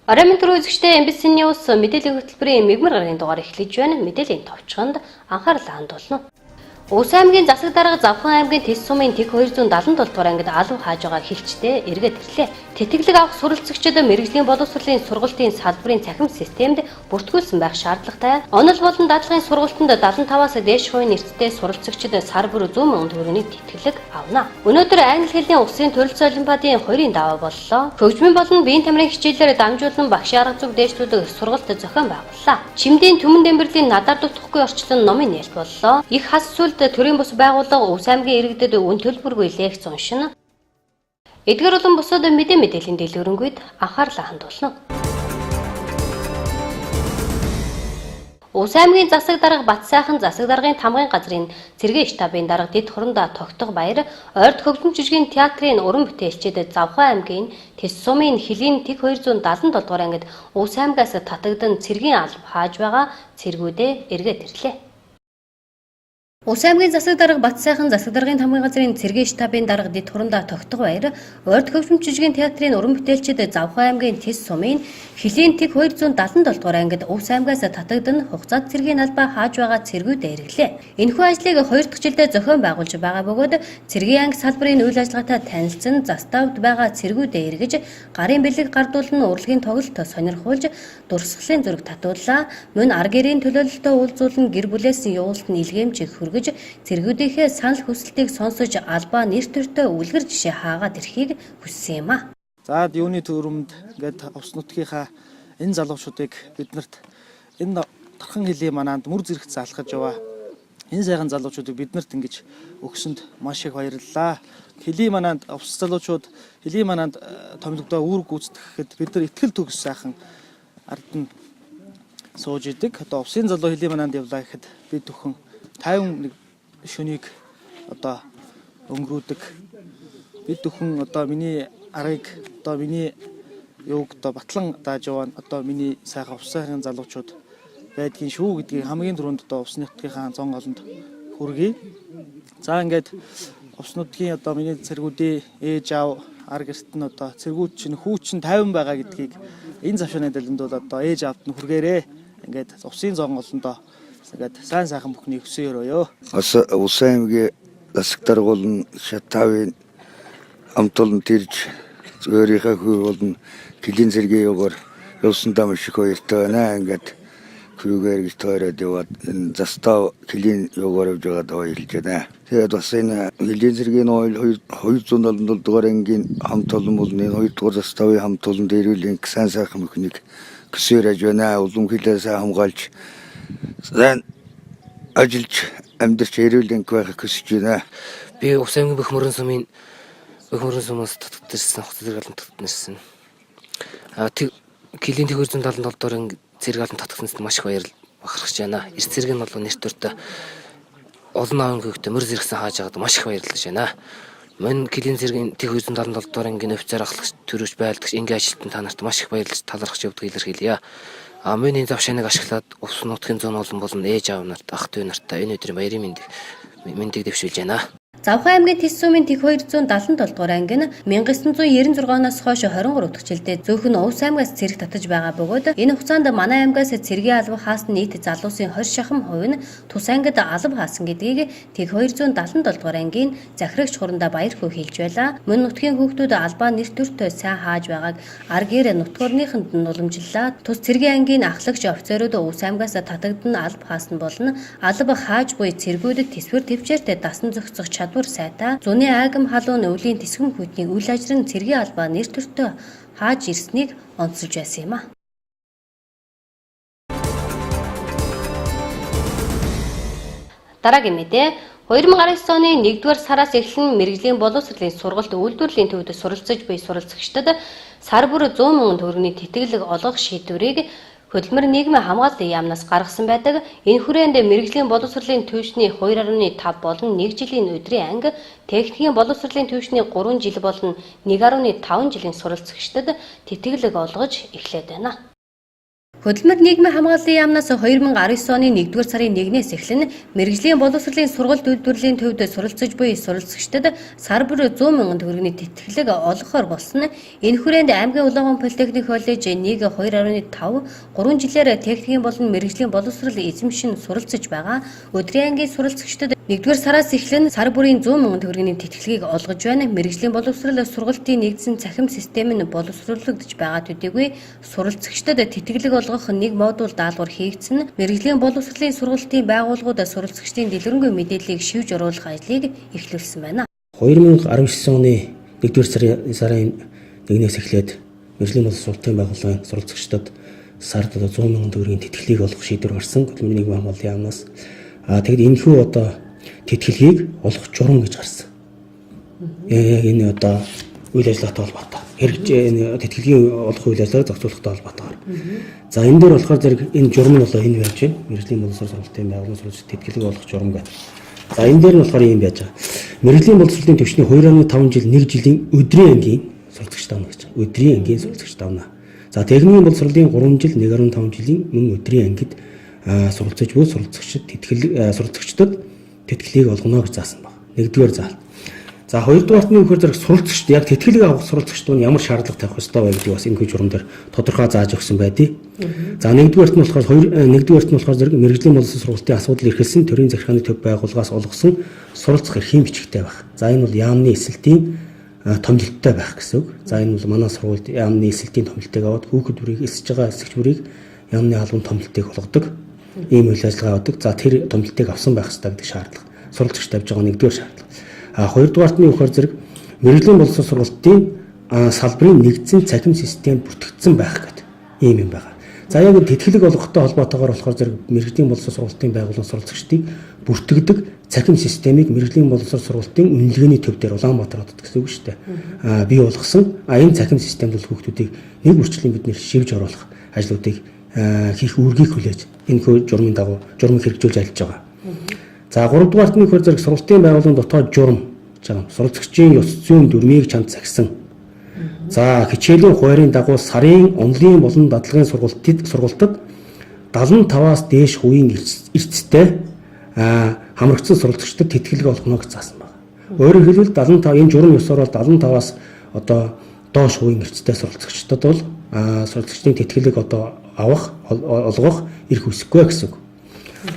Оройн төрөө үзэгчдээ MBC NEWS мэдээллийн хөтөлбөрийн мэгмар гарагийн дугаар эхлэж байна. Мэдээллийн товчхонд анхаарал хандуулна. Өвс аймгийн засаг дарга Завхан аймгийн Тэс сумын тэг 277 дугаар ангид алав хааж байгаа хэлчтэй эргээд ирлээ. Тэтгэлэг авах суралцагчид мэрэгжлийн боловсролын сургалтын салбарын цахим системд бүртгүүлсэн байх шаардлагатай. Онол болон дадлагын сургалтанд 75-аас дээш хувийн нэрцтэй суралцагчид сар бүр 100 сая төгрөгийн тэтгэлэг авна. Өнөөдөр англи хэлний улсын төрөлцөө олимпиадын 2-ын даваа боллоо. Хөгжмийн болон биеийн тамирын хичээлээр дамжуулан багшийн арга зүйг дээшлүүлэх сургалт зохион байгууллаа. Чимдийн түмэн дэмбэрлийн надаар дутхгүй орчлон номын нээлт боллоо. Их хас сүлд төрийн бус байгууллага Өвс аймгийн иргэдэд өнтөлбөргүй лекц уншина. Эдгээр болон бусад мэдээллийн дэлгэрэнгүй анхаарлаа хандуулна. Өвс аймгийн засаг дарга Батсайхан засаг даргын тамгын газрын цэргийн штабын дарга Дэд хурандаа тогтго баяр ойрд хөгжим жүжигийн театрын уран бүтээлчид Завхан аймгийн Тэс сумын Хилийн тэг 277 дугаар ангид Өвс аймгаас татагдан цэргийн алба хааж байгаа цэргүүдээ эргээд ирлээ. Өвс аймгийн засаг дарга Батсайхан засаг даргын тамгын газрын цэргийн штабын дарга Дэд хурандаа тогтго баяр ойрд хөгжим жүжигийн театрын уран бүтээлчид Завхан аймгийн Тэс сумын Хилийн тэг 277 дугаар ангид Өвс аймгаас татагдан хугацаат цэргийн албаа хааж байгаа цэргүүдээ эргэлээ. Энэхүү ажлыг 2 дахь жилдээ зохион байгуулж байгаа бөгөөд цэргийн анги салбарын үйл ажиллагаатай танилцсан заставд байгаа цэргүүдээ эргэж гарын бэлэг гардуулан урлагийн тоглолт сонирхуулж дурсгалын зураг татууллаа. Мөн арга гэрийн төлөөлөлтөд уулзуулан гэр бүлээс явуулт нь илгээмжийг хүргэж цэргүүдийнхээ санал хүсэлтийг сонсож албаа нэр төртөө үлгэр жишээ хаагаад ирэхийг хүссэн юм а. За юуны төрөмд ингээд Овс нутгийнхаа энэ залуучуудыг биднэрт энэ тархан хилийн манаанд мөр зэрэгт залхаж яваа. Энэ сайхан залуучуудыг биднэрт ингэж өгсөнд маш их баярлалаа. Хилийн манаанд Овс залуучууд хилийн манаанд томилогдоо үүрэг гүйцэтгэхэд бид нар итгэл төгс сайхан ард нь сууж идэг. Одоо Овсын залуу хилийн манаанд явлаа гэхэд бид бүхэн 51 шөнийг одоо өнгөрүүдэг. Бид бүхэн одоо миний арыг одоо миний юуг одоо батлан дааж яваа одоо миний сайхан Овсын залуучууд байдгийн шүү гэдгийг хамгийн түрүүнд одоо Овс нутгийнхаа зон олонд хүргэе. За ингээд Овс нутгийн одоо миний цэргүүдийн ээж аав ар гэрт нь одоо цэргүүд чинь хүү чинь 50 байгаа гэдгийг энэ завшааны дэлгэнд бол одоо ээж аавд нь хүргээрээ ингээд Овсын зон олондоо ингээд сайн сайхан бүхний өсөн өрөөё. Өвс аймгийн засаг дарга болон шатавын амтолн тэрж өөрийнхөө хүү болон Хилийн цэргийн югаар явсандаа маш их баяртай байна. Ингээд хүүгээр гэж тойроод яваад энэ застав Хилийн югаар явж байгаад баярлж байна. Тэгээд бас энэ Хилийн цэргийн 277 дугаар ангийн хамт олон болон энэ 2 дугаар заставын хамт олон дээрүүлийн сайн сайхан бүхнийг көсөөр аж байна. Улам хилээс хамгаалж сайн ажиллаж амьдарч эрүүлэнх байхыг хүсэж байна. Би Өвс аймгийн Бөхмөрөн сумаас татагдсан хугацаанд татагдсан. Тэг Хилийн тэг 277 дугаар цэрэг албанд татагдсанд маш их бахархаж байна. Эрс цэрэг нь бол нэр төртөө олон аавын хөвгтө мөр зэрэгсэн хааж байгаад маш их баярлаж байна. Мөн Хилийн цэргийн тэг 277 дугаар ангийн офицер ахлагч төрөөж байлдагч ингийн ажилтан та нарт маш их баярлаж талархаж явдаг илэрхийлье. Мөн энэ завшааныг ашиглаад Овс нутгийн зон олон болон ээж аав нарт ах дүү нартай энэ өдрийн баярын мэндийг дэвшүүлж байна. Завхан аймгийн Тэс сумын тэг 277 дугаар анги нь 1996-оноос хойш 23 дахь жилдээ зөвхөн Өвс аймгаас цэрэг татаж байгаа бөгөөд энэ хугацаанд манай аймгаас цэргийн алба хаасан нийт залуусын 20 шахам хувь нь тус ангид алба хаасан гэдгийг тэг 277 дугаар ангийн захирагч хурандаа баяр хөө хэлж байлаа. Мөн нутгийн хүүхдүүд албаа нэр төртөө сайн хааж байгааг аргээр нутгуурныханд нь уламжлалаа. Тус цэргийн ангийн ахлагч офицерууд Өвс аймгаас татагдан алба хаасан болно. Алба хааж буй цэргүүдэд тэсвэр төвчээртэй дасан зохицох чадвар сайтай зуны айгам халуун өвлийн тэсгэм хүйтний үйл ажиллагааны цэргийн албаа нэр төртөө хааж ирснийг онцолж байсан юм а. Дараагийн мэдээ 2019 оны 1-р сараас эхлэн мэрэгжлийн боловсролын сургалт үйлдвэрлэлийн төвд суралцж буй суралцагчдад сар бүр 100 сая төгрөгийн тэтгэлэг олгох шийдвэрийг хөтөлбөр нийгмийн хамгааллын яамнаас гаргасан байдаг. Энэ хүрээнд мэрэгжлийн боловсролын түвшний 2.5 болон 1 жилийн өдрийн анги, техникийн боловсролын түвшний 3 жил болон 1.5 жилийн суралцагчдад тэтгэлэг олгож эхлээд байна. Хөтөлбөр нийгмийн хамгааллын яамнаас 2019 оны 1-р сарын 1-ээс эхлэн мэрэгжлийн боловсролын сургалт үйлдвэрлэлийн төвд суралцж буй суралцагчдад сар бүр 100 мянган төгрөгийн тэтгэлэг олгохоор болсон. Энэ хүрээнд аймгийн Улаанбаан политехник коллеж 1.2.5 3 жилээр техникийн болон мэрэгжлийн боловсрол эзэмшин суралцж байгаа. Өдрийн ангийн суралцагчдад 1-р сараас эхлэн сар бүрийн 100 мянган төгрөгийн тэтгэлгийг олгож байна. Мэрэгжлийн боловсрол сургалтын нэгдсэн цахим систем нь боловсруулагдж байгаа төдийгүй суралцагчдад тэтгэлэг олгох нэг модуль даалгавар хийгдсэн. Мэрэгжлийн боловсролын сургалтын байгууллагууд суралцагчдын дэлгэрэнгүй мэдээллийг шивж оруулах ажлыг эхлүүлсэн байна. 2019 оны 1-р сарын 1-ээс эхлээд мэрэгжлийн боловсролын байгууллагын суралцагчдад сард 100 мянган төгрөгийн тэтгэлгийг олгох шийдвэр гарсан. Хөтөлбөрийн нийгмийн хамгааллын яамнаас. Тэгэд энэхүү одоо тэтгэлгийг олох журам гэж гарсан. Энэ одоо үйл ажиллагаатай холбоотой. Хэрэгжээ тэтгэлгийн олох үйл ажиллагааг зохицуулахтай холбоотойгоор. За энэ дээр болохоор зэрэг энэ журам нь болоо энэ байж байна. Мэргэжлийн боловсрол сургалтын байгууллагын суралцагч тэтгэлэг олох журам гэдэг. За энэ дээр нь болохоор юм байж байгаа. Мэргэжлийн боловсролын төвчний 2.5 жил 1 жилийн өдрийн ангийн суралцагч тавна гэж. Өдрийн ангийн суралцагч тавна. За техникийн боловсролын 3 жил 1.5 жилийн мөн өдрийн ангид суралцаж буй суралцагчдад тэтгэлгийг олгоно гэж заасан байна. Нэгдүгээр заалт. За хоёрдугаарт нь үхээр зэрэг суралцагчд яг тэтгэлэг авах суралцагчдын ямар шаардлага тавих ёстой вэ гэдгийг бас энэ журам дээр тодорхой зааж өгсөн байдгийг. За нэгдүгээрт нь болохоор зэрэг мэрэгжлийн боловсрол сургалтын асуудал эрхэлсэн төрийн захиргааны төв байгууллагаас олгосон суралцах эрхийн бичигтэй байх. За энэ бол яамны эсэлтийн томилттой байх гэсэн үг. За энэ бол манай сургуульд яамны эсэлтийн томилтыг аваад хүүхэд бүрийг эсэж байгаа эсэгч бүрийг яамны албан томилтыг олгодог. Ийм үйл ажиллагаа авдаг. За тэр томилтыг авсан байх ёстой гэдэг шаардлага. Суралцагч тавьж байгаа нэгдүгээр шаардлага. Хоёрдугаарт нь үхээр зэрэг мэрэгжлийн боловсрол сургалтын салбарын нэгдсэн цахим систем бүртгэгдсэн байх гэдэг ийм юм байна. За яг тэтгэлэг олгохтой холбоотойгоор болохоор зэрэг мэрэгжлийн боловсрол сургалтын байгууллагын суралцагчдыг бүртгэдэг цахим системийг мэрэгжлийн боловсрол сургалтын үнэлгээний төв дээр Улаанбаатар хотод гэсэн үг шүү дээ. Бий болгосон. Энэ цахим системд бол хүүхдүүдийг нэг үржлийн бид нэр шивж оруулах ажлуудыг хийх үүргийг хүлээж энэ журмын дагуу журмыг хэрэгжүүлж ажиллаж байгаа. За 3-дугаарт нь хөр зэрэг сургалтын байгууллагын дотоод журам суралцагчийн ёс зүйн дүрмийг чамд загсан. За хичээлийн хуваарийн дагуу сарын онлын болон дадлагын сургалтад 75-аас дээш хувийн эрсцтэй хамрагдсан суралцагчдад тэтгэлэг олгоно гэж заасан байна. Өөрөөр хэлбэл 75 энэ журам ёсоор бол 75-аас одоо доош хувийн эрсцтэй суралцагчдад бол суралцагчдын тэтгэлэг одоо олгох эрх үүсэхгүй гэсэн үг.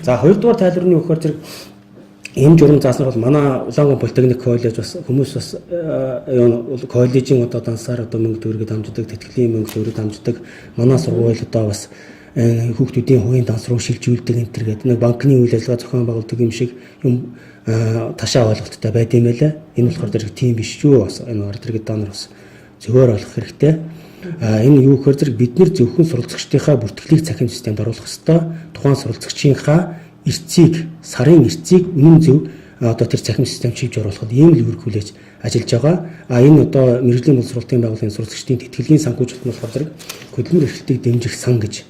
За хоёрдугаар тайлбарны өгөхөөр зэрэг энэ журам зааснаар бол манай Улаанбаан политехник коллеж бас хүмүүс бас коллежийн одоо дансаар одоо мөнгө төгрөгийг дамждаг, тэтгэлийн мөнгө төгрөгийг дамждаг. Манай сургууль одоо бас хүүхдүүдийн хувийн данс руу шилжүүлдэг энэ төр гэдэг нэг банкны үйл ажиллагаа зохион байгуулдаг юм шиг юм ташаа ойлголттой байд юм байлаа. Энэ болохоор зэрэг тийм биш шүү. Бас энэ ордергээд донор бас зөвөр олох хэрэгтэй. Энэ юу гэхээр зэрэг бид нэр зөвхөн суралцагчдынхаа бүртгэлийг цахим системд оруулах ёстой. Тухайн суралцагчийнхаа эрсцийг, сарын эрсцийг үнэн зөв одоо тэр цахим системд шийдэж оруулахад ийм л үүрэг хүлээж ажиллаж байгаа. Энэ одоо мэрэгжлийн боловсролын байгууллагын суралцагчдын тэтгэлгийн санхүүжилт нь болохоор зэрэг хөтөлбөр эрхлэлтийг дэмжих сан гэж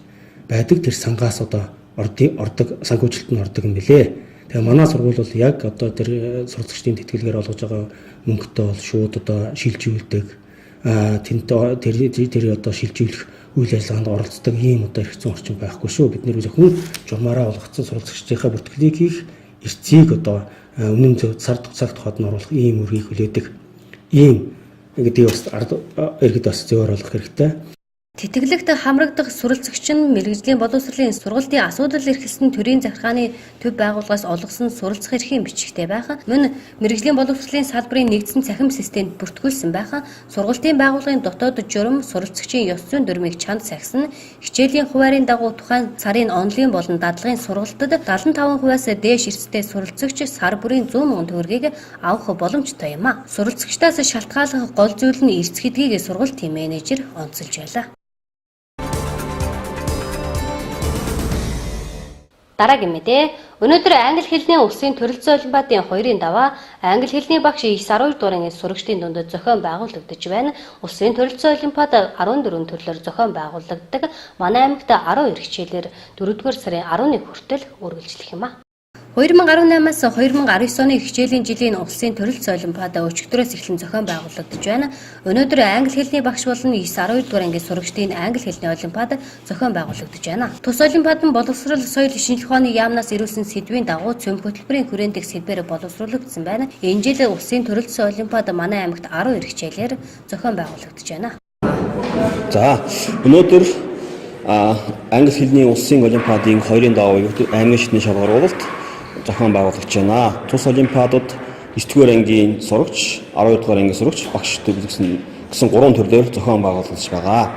байдаг. Тэр сангаас одоо ордог санхүүжилт нь ордог юм билээ. Тэгээ манай сургууль бол яг одоо тэр суралцагчдын тэтгэлгээр олгож байгаа мөнгөтэй бол шууд одоо шилжүүлдэг. Тэр одоо шилжүүлэх үйл ажиллагаанд оролцдог ийм одоо эрх зүйн орчин байхгүй шүү. Бид нэр зөвхөн журмаараа олгогдсон суралцагчдынхаа бүртгэлийг хийх эрсцийг одоо үнэн зөв сар цагт хот нь оруулах ийм үргийг хүлээдэг. Ийм гэдэг бас иргэд бас зөвөр олох хэрэгтэй. Тэтгэлэгт хамрагдах суралцагч нь мэрэгжлийн боловсролын сургалтын асуудал эрхэлсэн төрийн захиргааны төв байгууллагаас олгосон суралцах эрхийн бичигтэй байх. Мөн мэрэгжлийн боловсролын салбарын нэгдсэн цахим системд бүртгүүлсэн байх. Сургалтын байгууллагын дотоод журам суралцагчийн ёс зүйн дүрмийг чанд сахисан. Хичээлийн хуваарийн дагуу тухайн сарын онлын болон дадлагын сургалтад 75%-аас дээш эрстэй суралцагч сар бүрийн 100 мянган төгрөгийг авах боломжтой юм а. Суралцагчдаас шалтгааллах гол зүйл нь эрс гэдгийг сургалтын менежер онцолж байлаа. Дараагийн мэдээ. Өнөөдөр англи хэлний улсын төрөлцөө олимпиадын 2-ын даваа англи хэлний багш 12 дуурын сурагчдын дунд зохион байгуулагдаж байна. Улсын төрөлцөө олимпиад 14 төрлөөр зохион байгуулагддаг. Манай аймагт 12 хичээлээр 4-р сарын 11 хүртэл үргэлжлэх юм а. 2018-аас 2019 оны хичээлийн жилийн улсын төрөлц олимпиад өчигдрөөс эхлэн зохион байгуулагдаж байна. Өнөөдөр англи хэлний багш болон 9-12 дугаар ангийн сурагчдын англи хэлний олимпиад зохион байгуулагдаж байна. Тус олимпиад нь боловсрол, соёл, шинжлэх ухааны яамнаас ирүүлсэн сэдвийн дагуу цөм хөтөлбөрийн хүрээнд их сэдвээр боловсруулагдсан байна. Энэ жил улсын төрөлц олимпиад манай аймагт 12 хичээлээр зохион байгуулагдаж байна. За өнөөдөр англи хэлний улсын олимпиадын 2-ын даваа аймгийн шатны шалгаруулалт зохион байгуулагдаж байна. Тус олимпиадад 9-р ангийн сурагч, 12-р ангийн сурагч, багштай гэсэн 3 төрлөөр зохион байгуулагдаж байгаа.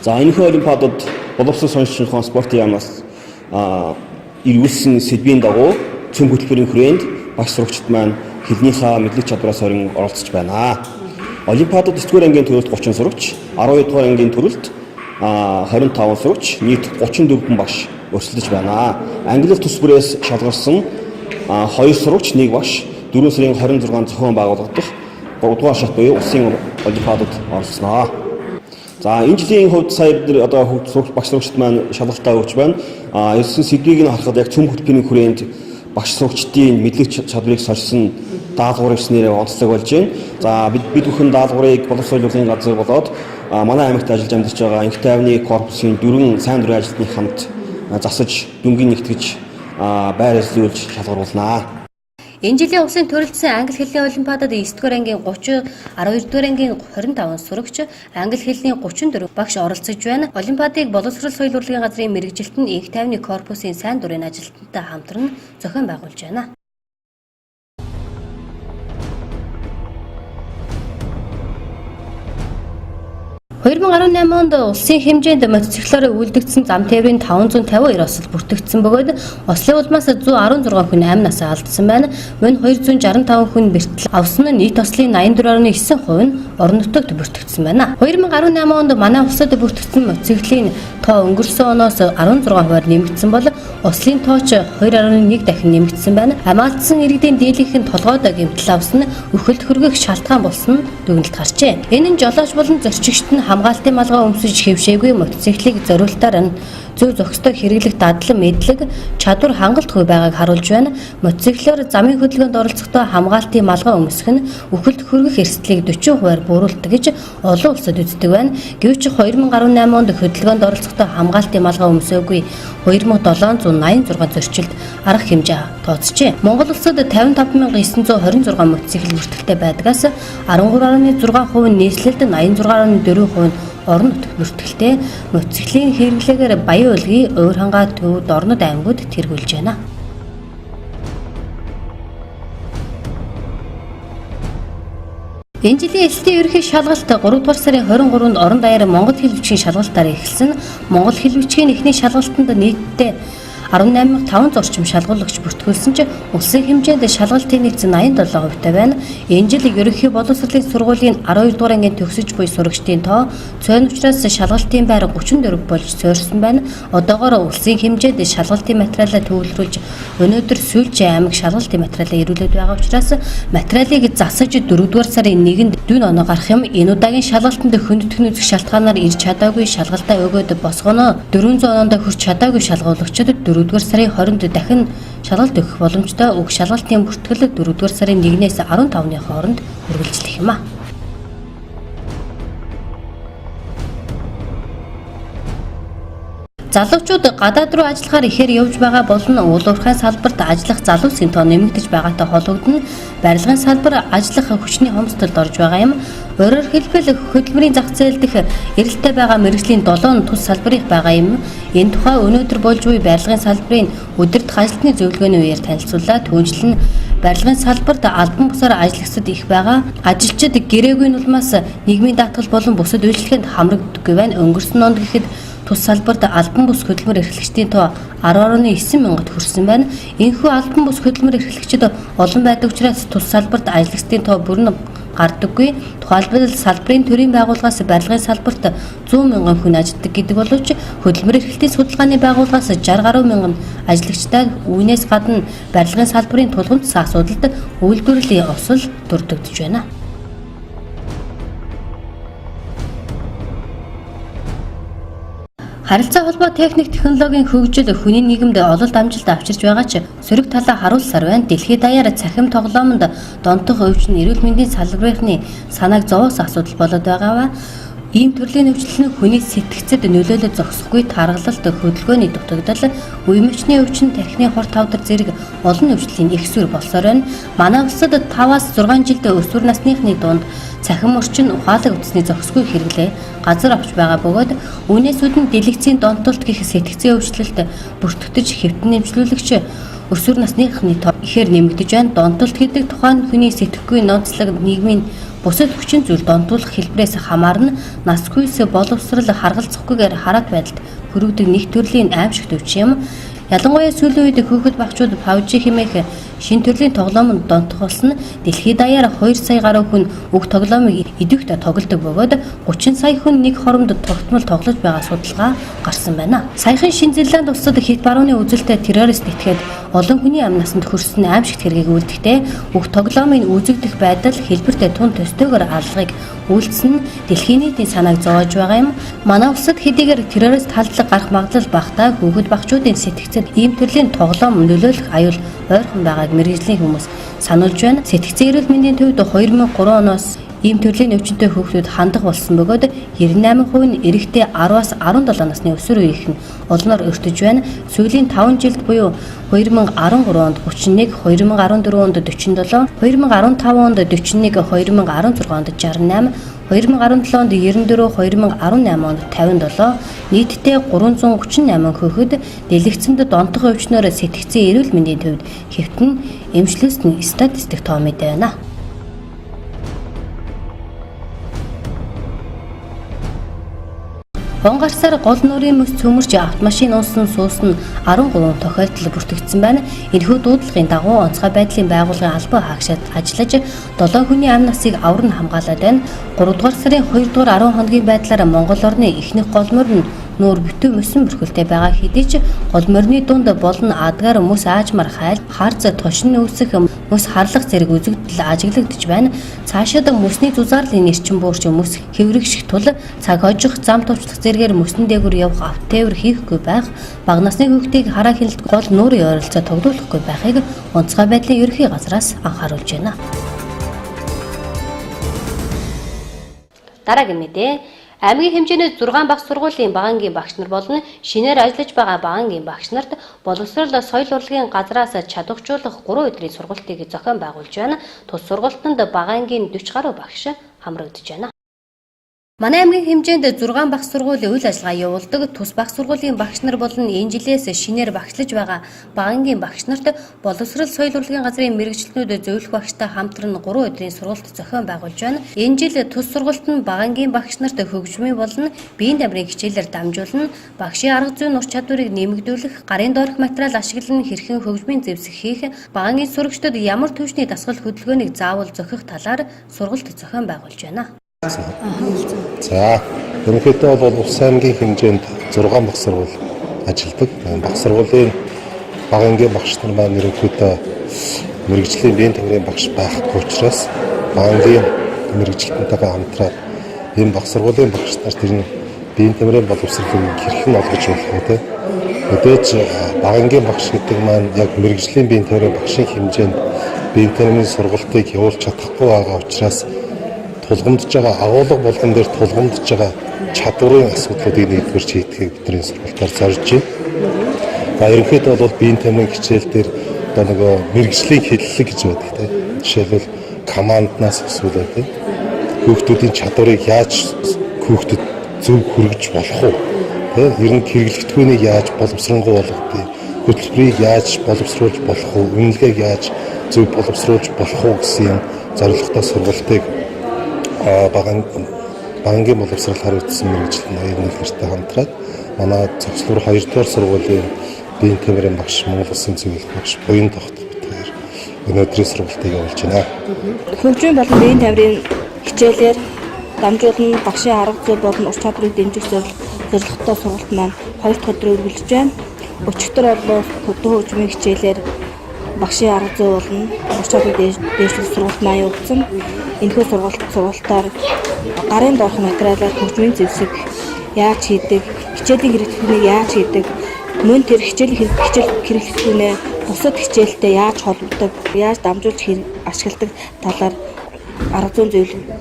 За энэхүү олимпиадад боловсрол, соёл, шинжлэх ухааны спортын яамнаас ирүүлсэн сэдвийн дагуу цөм хөтөлбөрийн хүрээнд багш сурагчид маань хэлнийхээ мэдлэг чадвараас хорин оролцож байна. Олимпиадад 9-р ангийн төрөлд 30 сурагч, 12-р ангийн төрөлд 25 сурагч, нийт 34 багш өрсөлдөж байна. Англи тус бүрээс шалгарсан 2 сурагч, 1 багш 4 сарын 26-нд зохион байгуулагдах 3-р шат буюу улсын олимпиадад оролцсноо. За энэ жилийн хувьд сая бид багш сурагчид маань шалгалтаа өгч байна. Ирсэн сэдвийг нь харахад яг цөм хөтөлбөрийн хүрээнд багш сурагчдын мэдлэг чадварыг сорьсон даалгавар ирснээр онцлог болж байна. За бид бүхэн даалгаврыг боловсруулалтын газар болоод манай аймагт ажиллаж амьдарч байгаа Инх тайвны корпусын 4 сайн дурын ажилтны хамт засаж дүнгийн нэгтгэж байр эзлүүлж шалгаруулнаа. Энэ жилийн улсын төрөлцсөн англи хэлний олимпиадад 9-р ангийн 30, 12-р ангийн 25 сурагч, англи хэлний 34 багш оролцож байна. Олимпиадыг боловсрол, соёл, урлагийн газрын мэргэжилтэн Инх тайвны корпусын сайн дурын ажилтнтай хамтран зохион байгуулж байна. - 2018 онд улсын хэмжээнд мотоциклоор үйлдэгдсэн зам тээврийн 552 осол бүртгэгдсэн бөгөөд ослын улмаас 116 хүн амнасаа алдсан байна. Мөн 265 хүн бэртэл авсан нь нийт ослын 84.9% нь орон нутагт бүртгэгдсэн байна. 2018 онд манай улсад бүртгэгдсэн мотоциклийн тоо өнгөрсөн оноос 16%-аар нэмэгдсэн бол ослын тоо ч 2.1 дахин нэмэгдсэн байна. Хамаалтсан иргэдийн дийлэнх нь толгойд гэмтэл авсан нь үхэлд хүргэх шалтгаан болсон нь дүгнэлт гарчээ. Энэ нь жолооч болон зорчигчд нь хамгаалтын малгай өмсөж хэвшээгүй мотоциклийг зориултаар нь зөв зохистой хэрэглэх дадлан мэдлэг, чадвар хангалтгүй байгааг харуулж байна. Мотоциклоор замын хөдөлгөөнд оролцохдоо хамгаалтын малгай өмсөх нь үхэлд хүргэх эрсдлийг 40%-аар бууруулдаг гэж олон улсад үздэг байна. Гэвч 2018 онд хөдөлгөөнд оролцохдоо хамгаалтын малгай өмсөөгүй 2786 зорчилд арга хэмжээ тооцжээ. Монгол улсад 55926 мотоцикл бүртгэлтэй байдгаас 13.6% нь нийслэлд 86.4% нь орон нутагт бүртгэлтэй. Мотоциклийн хэрэглээгээр Баян Улгийн, Уйрхангаа, Төв, Дорнод аймагуд тэргүүлж байна. Энэ жилийн элсдийн ерөнхий шалгалт 3 дугаар сарын 23-нд орон даяар монгол хэл бичгийн шалгалтаар эхэлсэн. Монгол хэл бичгийн эхний шалгалтанд нийтдээ 18,500 зорчим шалгуулагч бүртгүүлсэн ч улсын хэмжээнд шалгалтын нэгц 87% байна. Энэ жил ерөнхий боловсролын сургуулийн 12 дугаар ангийн төгсөж буй сурагчдын тоо цөөн учраас шалгалтын байр 34 болж цөөрсөн байна. Одоогоор улсын хэмжээнд шалгалтын материалаа төвлөрүүлж өнөөдөр сүүлчийн аймаг шалгалтын материалаа ирүүлээд байгаа учраас материалыг засаж 4 дугаар сарын 1-нд дүүн оноо гарах юм. Энэ удаагийн шалгалтанд хүндэтгэн үзэх шалтгаанаар ирж чадаагүй шалгалтаа өгөөд босгоно. 400 оноонд хүрч чадаагүй шалгуулагчдад 4-р сарын 20-нд дахин шалгалт өгөх боломжтой. Уг шалгалтын бүртгэл 4-р сарын 1-ээс 15-ны хооронд үргэлжлэх юм а. Залуучууд гадаад руу ажиллахаар ихээр явж байгаа болон уул уурхайн салбарт ажиллах залуусын тоо нэмэгдэж байгаатай холбогдно. Барилгын салбар ажиллах хүчний хомсдолд орж байгаа юм. Өөрөөр хэлбэл хөтөлбөрийн зах зээл дэх эрэлттэй байгаа мэргэжлийн 7 тус салбар их байгаа юм. Энэ тухай өнөөдөр болж буй барилгын салбарын өдөртөх ажилтны зөвлөгөөний үеэр танилцууллаа. Түүнчлэн барилгын салбарт албан бусаар ажиллагчид их байгаа. Ажилчид гэрээгүй нулмаас нийгмийн даатгал болон бусад үйлчлэгэнд хамрагддаггүй байна. Өнгөрсөн онд гэхэд тус салбарт албан бус хөдөлмөр эрхлэгчдийн тоо 10.9 мянгад хүрсэн байна. Энэхүү албан бус хөдөлмөр эрхлэгчид олон байдаг учраас тус салбарт ажиллагчдын тоо бүрэн гардаггүй. Тухайлбал салбарын төрийн байгууллагаас барилгын салбарт 100 мянган хүн ажилладаг гэдэг боловч хөдөлмөр эрхлэлтийн судалгааны байгууллагаас 60 гаруй мянган ажиллагчтай үүнээс гадна барилгын салбарын тулгымдсан асуудалд үйлдвэрлэлийн осол дурддагдж байна. Харилцаа холбоо техник технологийн хөгжил хүний нийгэмд ололт амжилт авчирч байгаа ч сөрөг талаа харуулсаар байна. Дэлхийд даяар цахим тоглоомонд донтох өвчин эрүүл мэндийн салбарын санааг зовоос асуудал болоод байгаа. Ийм төрлийн өвчлөл нь хүний сэтгцэд нөлөөлөж зогсохгүй тархалт, хөдөлгөөний дутагдал, үе өвчин, тархины хор тавдар зэрэг олон өвчлийн их сүр болсоор байна. Манай улсад 5-аас 6 жилд өсвөр насныхны дунд цахим орчин ухаалаг утасны зохисгүй хэрэглээ газар авч байгаа бөгөөд үүнээс үүдэн дэлгэцийн донтолт гэх сэтгцийн өвчлөлт бүртгэж хэвтэн нэмжлүүлэгч өсвөр насныхны тоо ихээр нэмэгдэж байна. Донтолт гэдэг тухайн хүний сэтгэхгүй нууцлаг нийгмийн бусад хүчин зүйл донтуулах хэлбэрээс хамаарна. Насгүйс боловсрал харгалзахгүйгээр хараат байдалд хүргэдэг нэг төрлийн аимшигт өвч юм. Ялангуяа сүүлийн үед хүүхэд багчууд PUBG хэмээх шин төрлийн тоглоомонд донтох болсон. Дэлхийд даяар 2 сая гаруй хүн уг тоглоомыг идэвхтэй тоглодог бөгөөд 30 сая хүн нэг хоромд тогтмол тоглож байгаа судалгаа гарсан байна. Саяхан Шинэ-Зеланд улсад хит барууны үзэлтэй террорист итгээд олон хүний амь насанд хүрсэн аимшигт хэргийг үлдэхдээ уг тоглоомын үзэгдэх байдал хэлбэртэй тун төстөөгөр алгыг үйлдсэн дэлхийн нийтийн санааг зовоож байгаа юм. Манай улсад хэдийгээр террорист халдлага гарах магадлал багтаа хүүхэд багчуудын сэтгцэд ийм төрлийн тоглоом нөлөөлөх аюул ойрхон байгааг мэргэжлийн хүмүүс сануулж байна. Сэтгцийн эрүүл мэндийн төвд 2003 оноос ийм төрлийн өвчнөд хүүхдүүд хандах болсон бөгөөд 98% нь эрэгтэй 10-аас 17 насны өсвөр үеийнх нь олноор өртөж байна. Сүүлийн 5 жилд буюу 2013 онд 31, 2014 онд 47, 2015 онд 41, 2016 онд 68, 2017 онд 94, 2018 онд 57, нийтдээ 338 хүүхэд дэлгэцэнд донтох өвчнөөр сэтгцийн эрүүл мэндийн төвд хэвтэн эмчлүүлсэн статистик тоо мэдээ байна. Хонгарсаар гол нуурын мөс цөмөрч автомашин унсан суусан 13 тохиолдол бүртгэгдсэн байна. Энэхүү дуудлагын дагуу онцгой байдлын байгууллагын албан хаагчид ажиллаж 7 хүний амь насыг авран хамгаалаад байна. 3 дугаар сарын 2 дугаар 10 хоногийн байдлаар Монгол орны ихэнх гол морь нь нүүр бүтэн мөсөн бүрхэлтэй байгаа хэдий ч гол морины дунд болон адгаар мөс аажмар хайл, харц тушин үүсэх мөс харлах зэрэг үзэгдэл ажиглагдж байна. Цаашид мөсний зузаарлын эрчим буурч мөс хэврэгших тул цаг хожих, зам товчлох зэргээр мөсөн дээгүүр явах автотээвэр хийхгүй байх, бага насны хүүхдийг хараа хяналт гол нуурын ойролцоо тогтоолохгүй байхыг онцгой байдлын ерөнхий газраас анхааруулж байна. Дараагийн мэдээ. Аймгийн хэмжээний 6 багц сургуулийн багангийн багш нар болон шинээр ажиллаж байгаа багангийн багш нарт боловсрол соёл урлагийн газраас чадваржуулах 3 өдрийн сургалтыг зохион байгуулж байна. Тус сургалтанд багангийн 40 гаруй багш хамрагдж байна. Манай аймгийн хэмжээнд 6 багц сургуулийн үйл ажиллагаа явуулдаг. Тус багц сургуулийн багш нар болон энэ жилээс шинээр багшлаж байгаа багангийн багш нарт боловсрол соёл урлагийн газрын мэргэжилтнүүд зөвлөх багштай хамтран 3 өдрийн сургалт зохион байгуулж байна. Энэ жил тус сургалт нь багангийн багш нарт хөгжмийн болон биеийн дамирын хичээлээр дамжуулна, багшийн арга зүйн ур чадварыг нэмэгдүүлэх, гарын доорх материал ашиглан хэрхэн хөгжмийн зэвсэг хийх, багангийн сурагчдад ямар төвчний дасгал хөдөлгөөнийг заавал зохих талаар сургалт зохион байгуулж байна. За, ерөнхийдөө бол улс аймгийн хэмжээнд 6 багц сургууль ажилладаг. Багц сургуулийн багангийн багш нар маань ерөнхийдөө мэргэжлийн биеийн тамирын багш байхгүй учраас багангийн мэргэжилтэнтэйгээ хамтраад энэ багц сургуулийн багш нарт тэр нь биеийн тамирын боловсролыг хэрхэн олгож болох вэ? Мэдээж багангийн багш гэдэг маань яг мэргэжлийн биеийн тамирын багшийн хэмжээнд биеийн тамирын сургалтыг явуулж чадахгүй байгаа учраас тулгамдж байгаа агуулга болгон дээр тулгамдж байгаа чадварын асуудлуудыг нэгдүгээр шийдэхийг бидний сургалтаар зорж байна. Ерөнхийдөө бол биеийн тамирын хичээл дээр одоо нөгөө мэргэжлийн хэллэг гэж байдаг тийм. Жишээлбэл команднаас эсвэл тийм хүүхдүүдийн чадварыг яаж хүүхдэд зөв хүргэж болох вэ? Тийм ер нь хэрэглэгдэхүүнийг яаж боловсронгуй болгох вэ? Хөтөлбөрийг яаж боловсруулж болох вэ? Үнэлгээг яаж зөв боловсруулж болох вэ гэсэн зорилготой сургалтыг багангийн боловсрол хариуцсан мэргэжлийн ноён нэртэй хамтраад манай цогцлуур 2 дугаар сургуулийн биеийн тамирын багш, Монгол Улсын зөвлөх багш буян тогтвортой өнөөдрийн сургалтыг явуулж байна. Хөгжмийн болон биеийн тамирын хичээлээр дамжуулан багшийн арга зүй болон ур чадварыг дэмжих зорилготой сургалт маань 2 дахь өдрөөр үргэлжлэж байна. Өчигдөр бол хөдөө хөгжмийн хичээлээр багшийн арга зүй болон ур чадварыг дэмжих сургалт маань явагдсан. Энэхүү сургалтаар гарын доорх материалаар хөгжмийн зэвсэг яаж хийдэг, хичээлийн хэрэглэхүүнийг яаж хийдэг, мөн тэр хичээл хэрэглэхүүнээ бусад хичээлтэй яаж холбодог, яаж дамжуулж ашигладаг талаар арга зүйн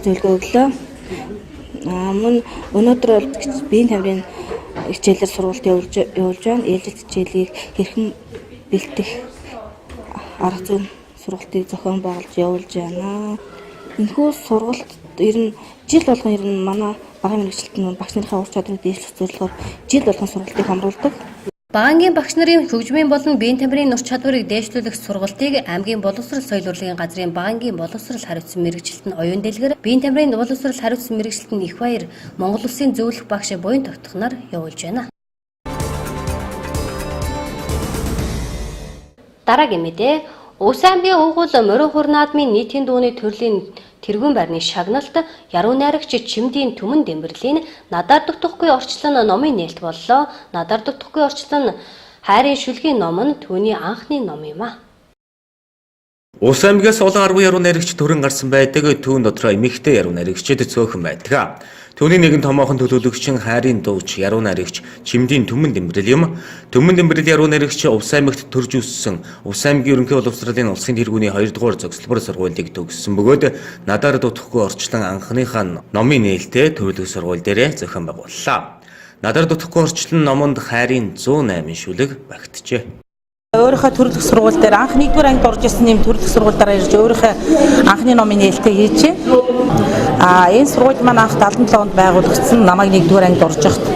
зөвлөгөө өглөө. Мөн өнөөдөр бол биеийн тамирын хичээлээр сургалт явуулж байна. Ээлжид хичээлийг хэрхэн бэлтгэх арга зүйн сургалтыг зохион байгуулж явуулж байна. Энэхүү сургалт ер нь жил болгон ер нь манай багийн мэргэжилтэн багш нарын ур чадварыг дээшлэх зорилгоор жил болгон сургалтыг хамруулдаг. Багангийн багш нарын хөгжмийн болон биеийн тамирын ур чадварыг дээшлүүлэх сургалтыг аймгийн боловсрол соёл урлагийн газрын багангийн боловсрол хариуцсан мэргэжилтэн оюун дэлгэр, биеийн тамирын боловсрол хариуцсан мэргэжилтэн их баяр, Монгол Улсын зөвлөх багш буян тогтхоноор явуулж байна. Дараагийн мэдээ, Ус аймгийн уугуул морин хур наадмын нийтийн дууны төрлийн тэргүүн байрны шагналт яруу найрагч Чимдийн түмэн Дэмбэрлийн надаар дутхгүй орчлон номын нээлт боллоо. Надаар дутхгүй орчлон хайрын шүлгийн ном нь түүний анхны ном юм а. Ус аймгаас олон арван яруу найрагч төрөн гарсан байдаг. Түүн дотроо эмэгтэй яруу найрагчид цөөхөн байдаг. Түүний нэгэн томоохон төлөөлөгчин хайрын дууч яруу найрагч Чимдийн түмэн Дэмбэрэл юм. Түмэн Дэмбэрэл яруу найрагч Ус аймагт төрж өссөн. Ус аймгийн ерөнхий боловсролын улсын тэргүүний 2 дугаар зөвлөлбөр сургуулийг төгссөн бөгөөд надаар дутхгүй орчлон анхныхаа номын нээлттэй төрөлх сургууль дээрээ зохион байгууллаа. Надаар дутхгүй орчлон номонд хайрын 108 шүлэг багтжээ. Өөрийнхөө төрөлх сургууль дээр анх 1-р ангид орж ирсэн юм төрөлх сургуульдаараа ирж өөрийнхөө анхны номын нээлттэй хийж байна. Энэ сургууль маань анх 77 онд байгуулагдсан. Намайг 1-р ангид орж явахад.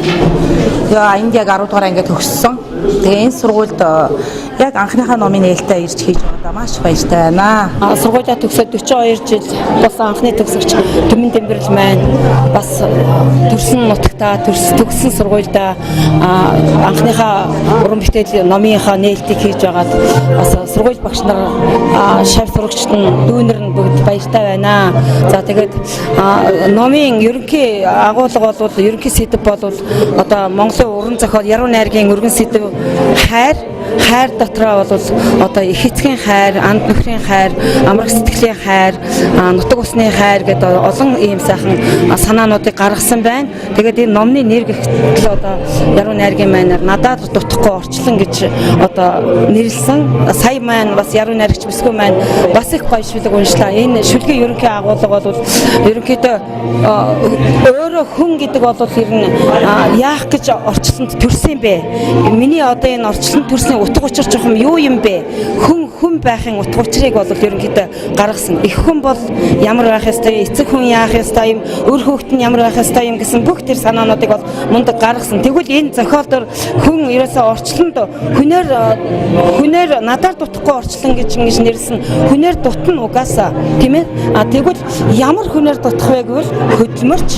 Тэгээ энд яг 10 дугаар ангид төгссөн. Тэгээ энэ сургуульд яг анхныхаа номын нээлттэй ирж хийж байгаа маш баяртай байна. Сургуулиа төгсөөд 42 жил болсон анхны төгсөгч Түмэн Дэмбэрэл маань бас төрсөн нутагтаа төгссөн сургуульдаа анхныхаа уран бүтээл номынхаа нээлтийг хийж байгаад бас сургууль багш нар шав сурагчид нь дүүнер нь бүгд баяртай байна. За тэгээд номын ерөнхий агуулга бол ерөнхий сэдэв бол одоо Монголын уран зохиол яруу найргийн өргөн сэдэв хайр дотроо бол одоо их эцгийн хайр, анд нөхрийн хайр, амрах сэтгэлийн хайр, нутаг усны хайр гэдэг олон ийм сайхан санаануудыг гаргасан байна. Тэгээд энэ номны нэр гэхдээ одоо яруу найргийн майнаар надад дутхгүй орчлон гэж одоо нэрлсэн. Сая маань бас яруу найрагч бисгүй маань бас их гоё шүлэг уншлаа. Энэ шүлгийн ерөнхий агуулга бол ерөнхийдөө өөрөө хүн гэдэг бол ер нь яах гэж орчлонд төрсөн бэ? Миний одоо энэ орчлонд төрсөн утга учир чухам юу юм бэ? Хүн байхын утга учирыг бол ерөнхийдөө гаргасан. Их хүн бол ямар байх ёстой, эцэг хүн яах ёстой юм, өр хүүхэд нь ямар байх ёстой юм гэсэн бүх тэр санаануудыг бол мундаг гаргасан. Тэгвэл энэ зохиолдор хүн ерөөсөө орчлонд хүнээр надаар дутхгүй орчлон гэж ингэж нэрлсэн. Хүнээр дутна угаасаа, тийм ээ? Тэгвэл ямар хүнээр дутах вэ гэвэл хөдөлмөрч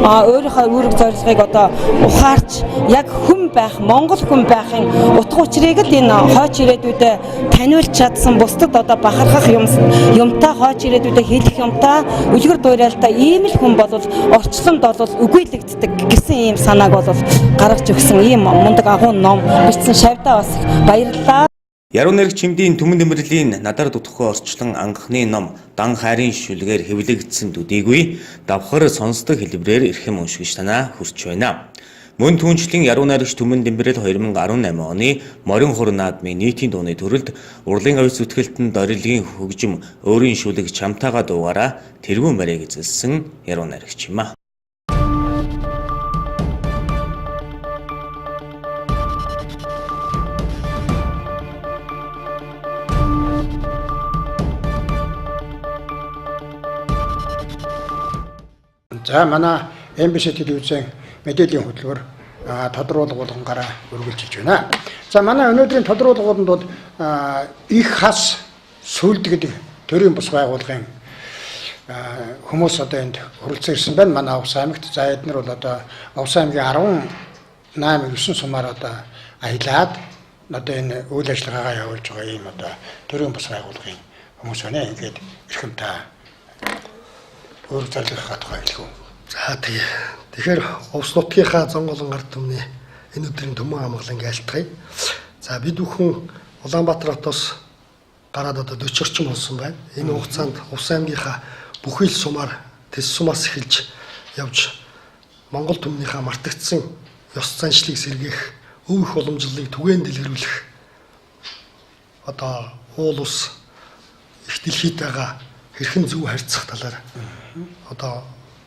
өөрийнхөө үүрэг зорилгыг одоо ухаарч яг хүн байх, монгол хүн байхын утга учирыг л энэ хойч ирээдүйдээ таниулж чадсан бусдад одоо бахархах юмтай хойч ирээдүйдээ хэлэх юмтай үлгэр дуурайлтай ийм л хүн бол орчлонд бол үгүйлэгддэг гэсэн ийм санааг бол гаргаж өгсөн ийм мундаг агуун ном бичсэн шавьдаа бас баярлалаа. Яруу найрагч Чимдийн Түмэн Дэмбэрлийн надаар дутхгүй орчлон анхны ном дан хайрын шүлгээр хэвлэгдсэн төдийгүй давхар сонсдог хэлбэрээр эрхэм уншигч танаа хүрч байна. Мөн түүнчлэн яруу найрагч Түмэн Дэмбэрэл 2018 оны морин хур наадмын нийтийн дууны төрөлд урлын авис зүтгэлтэн дорилгийн хөгжим өөрийн шүлэг чамтаага дуугаараа тэргүүн барыг эзэлсэн яруу найрагч юм а. За манай MBC телевизийн мэдээллийн хөтөлбөр тодруулга болгонгаараа үргэлжилж байна. За манай өнөөдрийн тодруулгууд бол их хас сүлд гэдэг төрийн бус байгууллагын хүмүүс одоо энд хүрэлцэн ирсэн байна. Манай Ус аймагт за эдгээр бол одоо Ус аймгийн 18-9 сумаар одоо аялаад одоо энэ үйл ажиллагаагаа явуулж байгаа юм одоо төрийн бус байгууллагын хүмүүс байна. Ингээд эрхэм та өөр зорилгынхаа тухай хэлэх үү? За тэгэхээр Увс нутгийнхаа Зонголон ард түмний энэ өдрийн төмөн амгалан айлтгая. За бид бүхэн Улаанбаатар хотоос гараад одоо 40 орчим болсон байна. Энэ хугацаанд Увс аймгийнхаа бүхий л сумаар Тэс сумаас эхэлж явж Монгол түмнийхээ мартагдсан ёс заншлыг сэргээх, өв их уламжлалыг түгээн дэлгэрүүлэх одоо уул ус их дэлхийтэйгээ хэрхэн зөв харьцах талаар одоо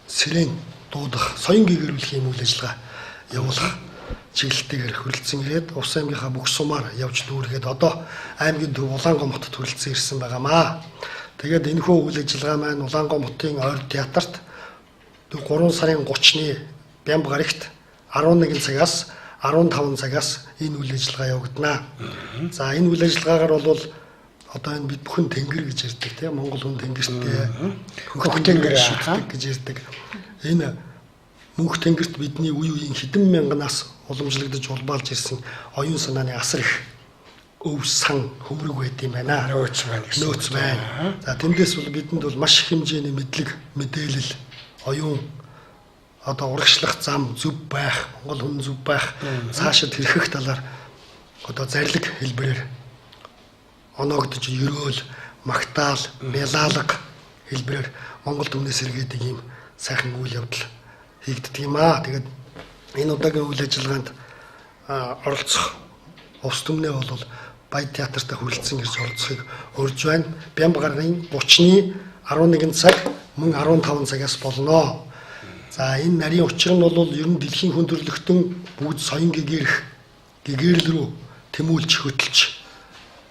сэрэн дуудах, соён гэгэрүүлэх юм үйл ажиллагаа явуулах чиглэлтэйгээр хүрэлцэн ирээд Увс аймгийнхаа бүх сумаар явж дүүргээд одоо аймгийн төв Улаангомотод хүрэлцэн ирсэн байгаамаа. Тэгээд энэхүү үйл ажиллагаа маань Улаангомотын ойр театрт 3 сарын 30-ны Бямб гарагт 11 цагаас 15 цагаас энэ үйл ажиллагаа явагдана. За энэ үйл ажиллагаагаар бол одоо энэ бид бүхэн тэнгэр гэж ярьдаг тийм Монгол хүн тэнгэртэй хөх тэнгэр шүтдэг гэж ярьдаг. Энэ мөнх тэнгэрт бидний үе үеийн хэдэн мянганаас уламжлагдаж улбаалж ирсэн оюун санааны асар их өв сан хөмрөг байд юм байна. Нөөц байна. За тэндээс бол бидэнд бол маш их хэмжээний мэдлэг, мэдээлэл, оюун одоо урагшлах зам зөв байх, Монгол хүн зөв байх, цаашид хэрхэх талаар одоо зарлиг хэлбэрээр оноогдож ерөөл, магтаал, мялаалга хэлбэрээр Монгол түмнээс сэргээдэг юм сайхан үйл явдал хийгддэг юм аа. Тэгээд энэ удаагийн үйл ажиллагаанд оролцох Увс түмнээ бол Баян театрт хүрэлцэн ирж оролцохыг урьж байна. Бямб гарын 30-ны 11 цаг мөн 15 цагаас болно. За энэ нарийн учир нь бол ер нь дэлхийн хүндрэлтэн бүгд соён гэгэрэл рүү тэмүүлж хөтөлж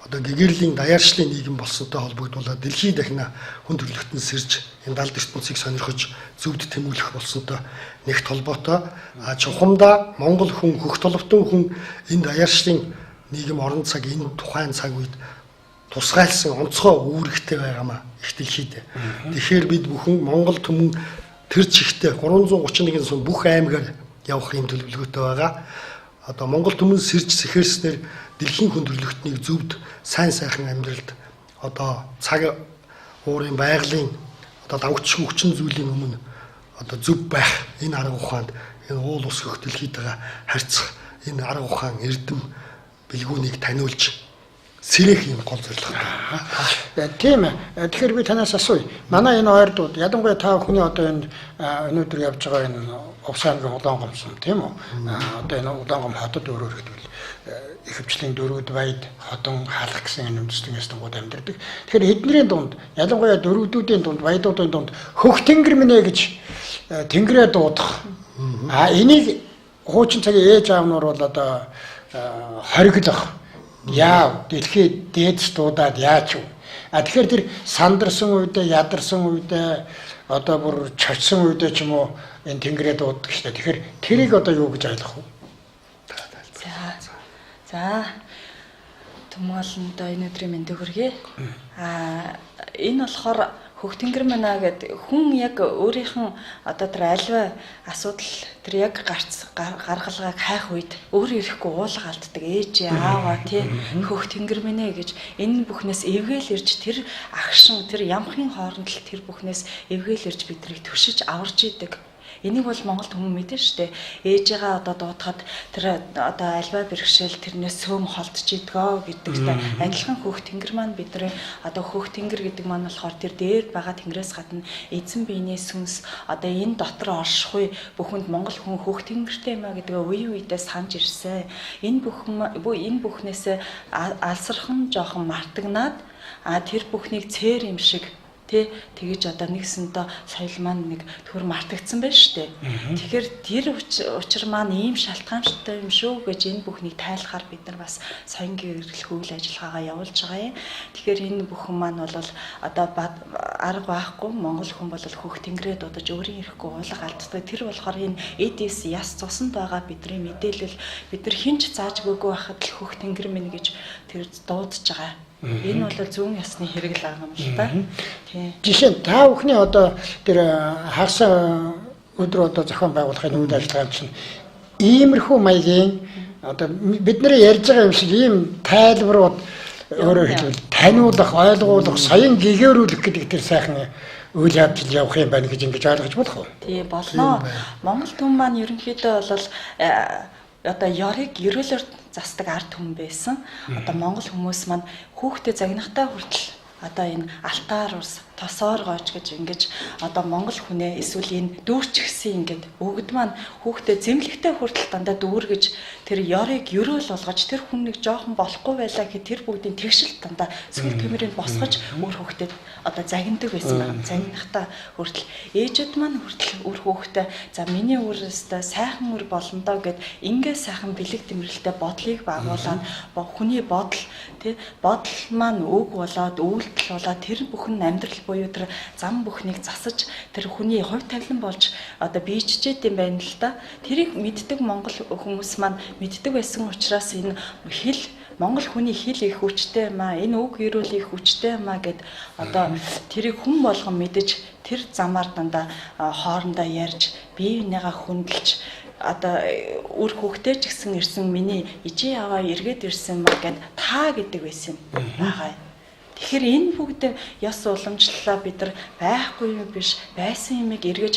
одоо гэгэрлийн даяаршлын нийгэм болсонтой холбогдуулаад дэлхий дахина хүндрэлтэн сэрж энэ далд ертөнцийг сонирхож зөвд тэмүүлэх болсонтой нэгт холбоотой. Чухамдаа Монгол хүн хөх толбтон хүн энэ даяаршлын нийгэм орон цаг энэ тухайн цаг үед тусгайлсан онцгой үүрэгтэй байгаамаа их дэлхийд. Тэгэхээр бид бүхэн Монгол түмэн тэр чигтээ 331 сум бүх аймгаар явах юм төлөвлөгөөтэй байгаа. Одоо Монгол түмэн сэрж сэхэрснээр дэлхийн хүндрэлтнийг зөвд сайн сайхан амьдралд одоо цаг уурын байгалийн одоо давгч хүчин зүйлийн өмнө одоо зөв байх энэ арга ухаанд энэ уул ус хөх дэлхийтэйгээ харьцах энэ арга ухаан эрдэм бэлгүүнийг таниулж сэрэх юм гол зорилготой. Тийм ээ. Тэгэхээр би танаас асууя. Манай энэ ойрдууд ялангуяа та бүхний одоо энэ өнөөдөр явж байгаа энэ Увс аймгийн Улаангом сум тийм үү? Одоо энэ Улаангом хотод өөрөөр хэлбэл ихэвчлэн дөрвөд баяд хотон хаалх гэсэн энэ үндэстэн ястангууд амьдардаг. Тэгэхээр эднэрийн дунд ялангуяа дөрвөдүүдийн дунд баядуудын дунд хөх тэнгэр минь гэж тэнгэрээ дуудах. Энийг хуучин цагийн ээж аавнууд бол одоо хориглох яав дэлхийд дээдс дуудаад яач вэ? Тэгэхээр тэр сандарсан үедээ ядарсан үедээ одоо бүр чочсон үедээ ч юм уу энэ тэнгэрээ дууддаг шүү дээ. Тэгэхээр тэрийг одоо юу гэж ойлгох вэ? За Томоолондоо энэ өдрийн мэндийг хүргэе. Энэ болохоор хөх тэнгэр мана гэд хүн яг өөрийнх нь одоо тэр альва асуудал тэр яг гаргалгааг хайх үед өөр ирэхгүй уулга алддаг ээж ааваа тий хөх тэнгэр мэнэ гэж энэ бүхнээс эвгээл ирж тэр агшин тэр ямхын хооронд л тэр бүхнээс эвгээл ирж биднийг төшиж аварж идэг. Энийг бол Монгол хүмүүс мэдэн штэ. Ээжигээ одоо дуудахад тэр одоо альва бэрхшээл тэрнээс сөөм холдож идгөө гэдэгтэй адилхан хөх тэнгэр маань бидний одоо хөх тэнгэр гэдэг маань болохоор тэр дээр байгаа тэнгэрээс гадна эзэн биений сүнс одоо энэ дотор оршихуй бүхэнд Монгол хүн хөх тэнгэртэй юм а гэдгээ үе үедээ санаж ирсэн. Энэ бүхнээс алсархан жоохон мартагнаад тэр бүхнийг цээр юм шиг тэгэж одоо нэгсэнтэй соёл маань нэг төр мартагдсан байна шүү дээ. Тэгэхээр тэр учир маань ийм шалтгаанчтай юм шүү гэж энэ бүхнийг тайлахаар бид нар бас соён гэрэлх үйл ажиллагаагаа явуулж байгаа юм. Тэгэхээр энэ бүхэн маань бол одоо арга байхгүй Монгол хүн бол хөх тэнгэрээ дуудаж өөрийн ирэхгүй уулга алддаг. Тэр болохоор энэ эдис яс цусанд байгаа бидний мэдээлэл бид нар хинч зааж өгөөгүй байхад л хөх тэнгэр минь гэж тэр дуудаж байгаа. Энэ бол зүүн ясны хэрэг л байгаа юм л та. Жишээ нь та бүхний одоо тэр хагас өдөр одоо зохион байгуулахын үйл ажиллагаанд чинь иймэрхүү маягийн одоо бидний ярьж байгаа юм шиг ийм тайлбарууд өөрөөр хэлбэл таниулах, ойлгуулах, соён гэгэрүүлэх гэдэг тэр сайхан үйл явдал явах юм байна гэж ингэж ойлгож болох уу? Тий болно. Монгол түмэн маань ерөнхийдөө бол одоо ёрыг ерөөлөөр засдаг ард түмэн байсан. Одоо Монгол хүмүүс маань хүүхдээ загнахтаа хүртэл одоо энэ алтаар ус тосоор гооч гэж ингэж одоо Монгол хүнээ эсвэл энэ дүүрчихсэн ингээд өгд маань хүүхдээ зэмлэгтэй хүртэл дандаа дүүргэж тэр ёрыг ерөөл болгож тэр хүн нэг жоохон болохгүй байлаа гэхэд тэр бүгдийн тэгшил дандаа сүл төмөрийг босгож өөр хүүхдэд одоо загиндаг байсан байна. Загнахтаа хүртэл ээжэд маань хүртэл өөр хүүхдээ за миний өөрөөсөө сайхан үр болно доо гэд ингээд сайхан бэлэг тэмрэлтэй бодлыг байгуулаад хүний бодол тий бодол маань үг болоод үйлдэл болоод тэр бүхэн амьдрал буюу тэр зам бүхнийг засаж тэр хүний хувь тавилан болж одоо биежчээд юм байна л да. Тэрийг мэддэг монгол хүмүүс маань мэддэг байсан учраас энэ хэл монгол хүний хэл их хүчтэй юм аа. Энэ үг ерөөл их хүчтэй юм аа гэд одоо тэрийг хүн болгон мэдэж тэр замаар дандаа хоорондоо ярьж бие бинийгаа хүндэлж одоо үр хөвгтэй ч гэсэн ирсэн миний ижи аваа эргээд ирсэн маа гэд та гэдэг байсан байгаа. Тэгэхээр энэ бүгд ёс уламжлалаа бид нар байхгүй юм биш байсан юмыг эргэж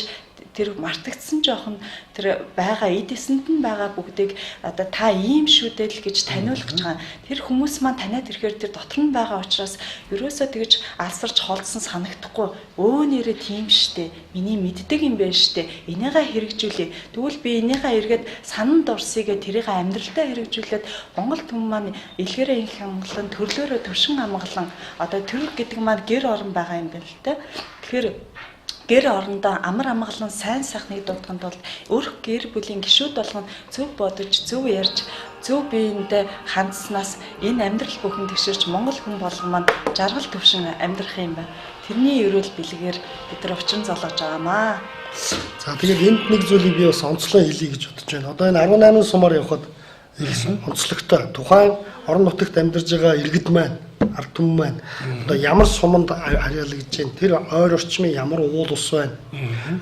тэр мартагдсан жоохон тэр байгаа эдэсэнд нь байгаа бүгдийг одоо та ийм шүү дээ л гэж таниулах гэж байгаа. Тэр хүмүүс маань таниад ирэхээр тэр дотор нь байгаа учраас ерөөсөө тэгж алсарч холдсон санагдахгүй өө нэрээ тийм штэ миний мэддэг юм байна штэ энийгээ хэрэгжүүлээ. Тэгвэл би энийгээ эргээд сананд орсыгээ тэрийг амьдралдаа хэрэгжүүлээд Монгол түмэн маань илгээрээ их хангалан төрлөөрөө төвшин амгалан одоо тэр гэдэг маань гэр орон байгаа юм байна л та. Тэгэхээр гэр орондоо амар амгалан сайн сайхныг дуудахын тулд өрх гэр бүлийн гишүүд болгон зөв бодож, зөв ярьж, зөв биеиндээ хандснаас энэ амьдрал бүхэн тэгшэрч Монгол хүн болгон маань жаргал төвшин амьдрах юм байна. Тэрний ерөөл бэлгээр бид нар учин золгож байгаамаа. За тэгээд энд нэг зүйлийг би бас онцлог хэлье гэж бодож байна. Одоо энэ 18 сумаар явхад ирсэн онцлогтой тухайн орон нутагт амьдарж байгаа иргэд маань ард түмэн маань одоо ямар суманд харьяалагдж байна тэр ойр орчмын ямар уул ус байна.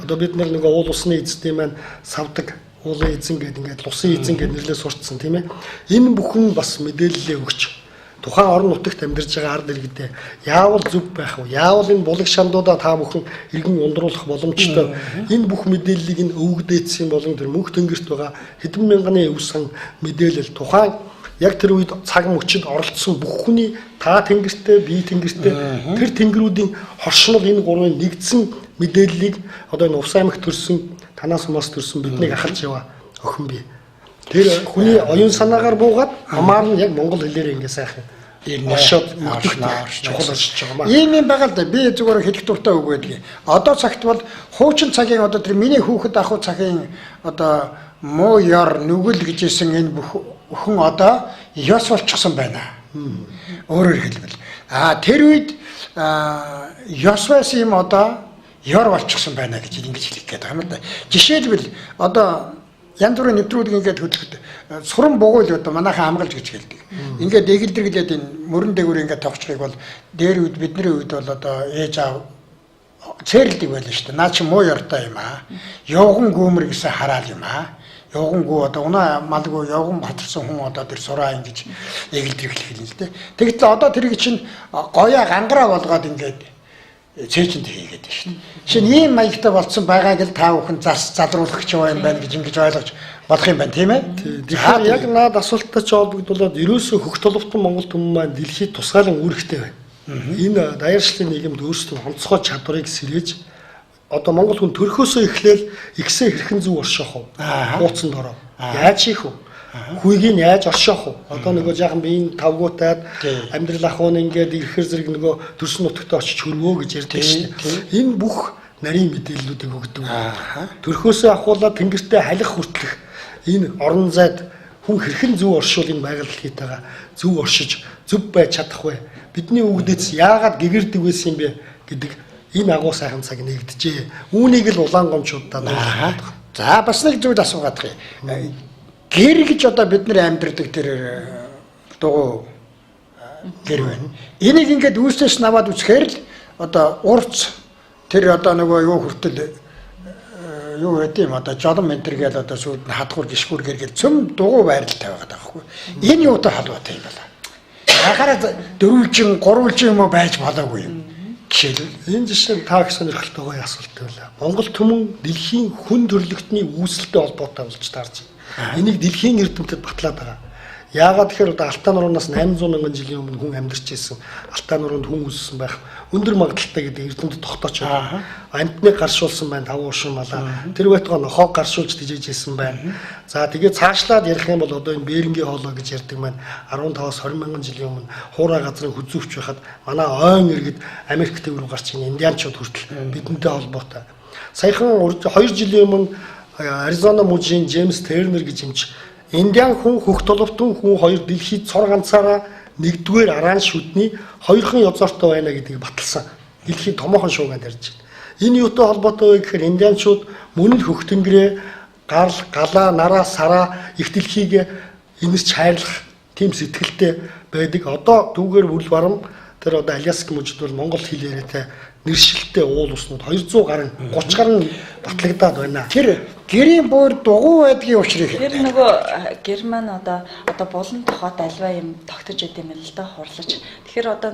Одоо бид нэг уул усны эзэдийн маань савдаг уулын эзэн гэдэг ингээд лусын эзэн гэдэг нэрлээ сурцсан тийм ээ. Энэ бүхэн бас мэдээлэлээ өгч тухайн орон нутагт амьдарж байгаа ард иргэдээ яавал зөв байх вэ? Яавал энэ булаг шандуудаа та бүхэн иргэн ундруулах боломжтой. Энэ бүх мэдээллийг нь өвгдээдсэн болон тэр мөнх тэнгэрт байгаа хэдэн мянганы өв сан мэдээлэл тухайн яг тэр үед цаг мөчид оролцсон бүх хүний та тэнгэртэй би тэнгэртэй тэр тэнгэрүүдийн хоршмол энэ гурвын нэгдсэн мэдээллийг одоо энэ Увс аймагт төрсэн танаас хүмүүс төрсэн биднийг ахалж яваа охин би. Тэр хүний оюун санаагаар буугаад хамаар нь яг монгол хэлээр ингэ сайхан оршоод чухал оршиж байгаа маа. Ийм юм байгаа л да. Би зүгээр хэлэх дуртай үг байдгийг. Одоо цагт бол хуучин цагийн одоо тэр миний хүүхэд ахуй цагийн одоо муу яр нүгэл гэжсэн энэ бүх өхөн одоо ёс болчихсон байна. Өөрөөр хэлбэл тэр үед ёс байсан юм одоо ёр болчихсон байна гэж ингэж хэлэх гээд байгаа юм да. Жишээлбэл одоо янз бүрийн нэвтрүүлэг ингээд хөдлөхөд суран бугуйл одоо манайхан амгалж гэж хэлдэг. Ингээд эгэлдэргэлээд энэ мөрөн дээгүүр ингээд тогтчихыг бол дээр үед бидний үед бол одоо ээж аав цэрлдэг байлаа шүү дээ. Наа чи муу ёртой юм аа. Явган гүмэр гэсэн хараал юм аа. Явгангүй одоо унаа малгүй явган батарсан хүн одоо тэр сураа ингэж эгэлдэрхэл хэлнэ л дээ. Тэгэхдээ одоо тэрийг чинь гоёа гангараа болгоод ингээд цээжинд хийгээд байна шүү дээ. Шинэ ийм маягтай болцсон байгааг л та бүхэн залруулах гэж байгаа юм байна гэж ингэж ойлгож болох юм байна тийм ээ. Тэгэхээр яг наад асуулттай ч холбогдуулаад ерөөсөө хөх толбтон Монгол түмэн маань дэлхийд тусгаалan үүрэгтэй байна. Энэ даяаршлын нийгэмд өөрсдөө онцгой чадварыг сэргээж одоо монгол хүн төрхөөсөө эхлээл ихсэн хэрхэн зүг оршоох вэ? Хууцанд ороо. Яаж хийх вэ? Хүйгийг нь яаж оршоох вэ? Одоо нөгөө жаахан биеийн тавгуутаад амьдрал ахуйн ингээд ирэхэр зэрэг нөгөө төрсөн нутагтаа очиж хөрвөө гэж ярьдаг шүү дээ. Энэ бүх нарийн мэдээллүүдийг өгдөг. Төрхөөсөө ахуулаад тэнгэртээ халих хүртэлх энэ орон зайд хүн хэрхэн зөв оршуулын байгаль хийх байгаа зөв оршиж зөв байж чадах вэ? Бидний үгдээс яагаад гэгэрдэг байсан юм бэ гэдэг энэ агуу сайхан цаг нэгдэжээ. Үүнийг л улаангомчуудаа нуулах. За бас нэг зүйл асуугаад байгаа юм. Гэр гэж одоо бид нар амьдардаг тэр дугуй гэр байна. Энийг ингээд үүснээс наваад үсгээр л одоо урц тэр одоо нөгөө юу хүртэл юу гэдэг юм одоо жолон ментер гээл одоо сүйд нь хадгуур гიშгүүр гэргээл цөм дугуй байралтай байгаа байхгүй. Энэ юутай холбоотой юм байна. Яхаараа дөрвөлжин, гурвалжин юм байж болоогүй юм. Жишээлбэл энэ жишээ та их сонирхолтой гоё асуулт байлаа. Монгол түмэн дэлхийн хүн төрөлхтний үүсэлтэй холбоотой болж таарч байна. Энийг дэлхийн эрдэмтэд батлаад байгаа. Яагаад тэгэхээр одоо Алтай нуруунаас 800 мянган жилийн өмнө хүн амьдарч ирсэн, Алтай нуруунд хүн үссэн байх өндөр магадaltaй гэдэг эрдэмтэд тогтооч байгаа. Амьтныг гаршуулсан байна 5 уршин малаа. Тэр байтугай нохоог гаршуулж дижиж ирсэн байна. За тэгээд цаашлаад ярих юм бол одоо энэ Берингийн хоолой гэж ярьдаг маань 15-аас 20 мянган жилийн өмнө хуурай газрын хүзүүвч байхад манай ойн иргэд Америк төврөө гарч ийн индианчууд хүртэл бидэнтэй холбоотой. Саяхан 2 жилийн өмнө Аризона мужийн Джеймс Тернер гэж юмч индиан хүн хөх толбтон хүн хоёр дэлхийд цор ганцаараа нэгдүгээр араан шүдний хоёрхан язортой байна гэдгийг баталсан. Дэлхийн томоохон шууганд ярьж байна. Энэ юутай холбоотой вэ гэхээр индианчууд мөн л хөх тэнгэрээ гал, галаа, нараа, сараа их дэлхийг энэрч хайрлах тийм сэтгэлтэй байдаг. Одоо дүүгээр үл барам тэр одоо Аляск мужид бол монгол хэл яриатай нэршилтэй уул уснууд 200 гаруй 30 гаруй батлагдаад байна. Тэр гэрийн буур дугуй байдгийн учрыг. Тэр нөгөө Герман одоо булан тохоод альва юм тогтож идэв юм л да хурлаж. Тэгэхээр одоо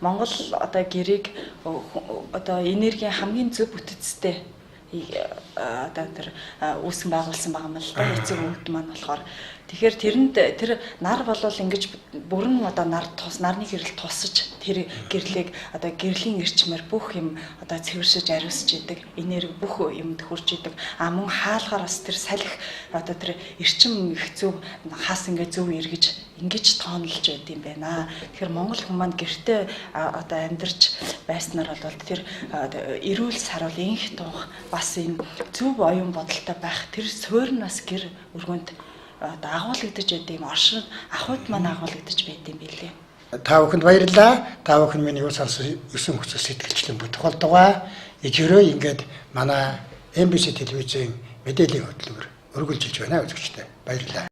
Монгол одоо гэрийг одоо энергийн хамгийн зөв бүтцтэй одоо тэр үүсгэн байгуулсан байгаа юм л да. Эцэг өвд маань болохоор тэгэхээр тэрэнд тэр нар болвол ингэж бүрэн одоо нарны гэрэл тусаж тэр гэрлийг одоо гэрлийн эрчмээр бүх юм одоо цэвэршиж ариусж идэг энерги бүх юмд хүрч идэг мөн хаалгаар бас тэр салхи одоо тэр эрчим их зөв хаас ингээ зөв эргэж ингэж тоонолж байд юм байна. Тэгэхээр монгол хүмүүс гэртээ одоо амьдарч байснаар бол тэр эрүүл саруул инх тунх бас энэ зөв оюун бодолтой байх тэр суурь нь бас гэр өргөнд агуулгадж байд юм оршин ахуйд маань агуулгадж байд юм билээ. Та бүхэнд баярлалаа. Та бүхэн миний ус алсын 9 хүсэл сэтгэлчлэн бүтгэл дугаа ижирөө ингээд манай MBC телевизийн мэдээллийн хөтөлбөр өргөлжилж байна үзэгчтэй. Баярлалаа.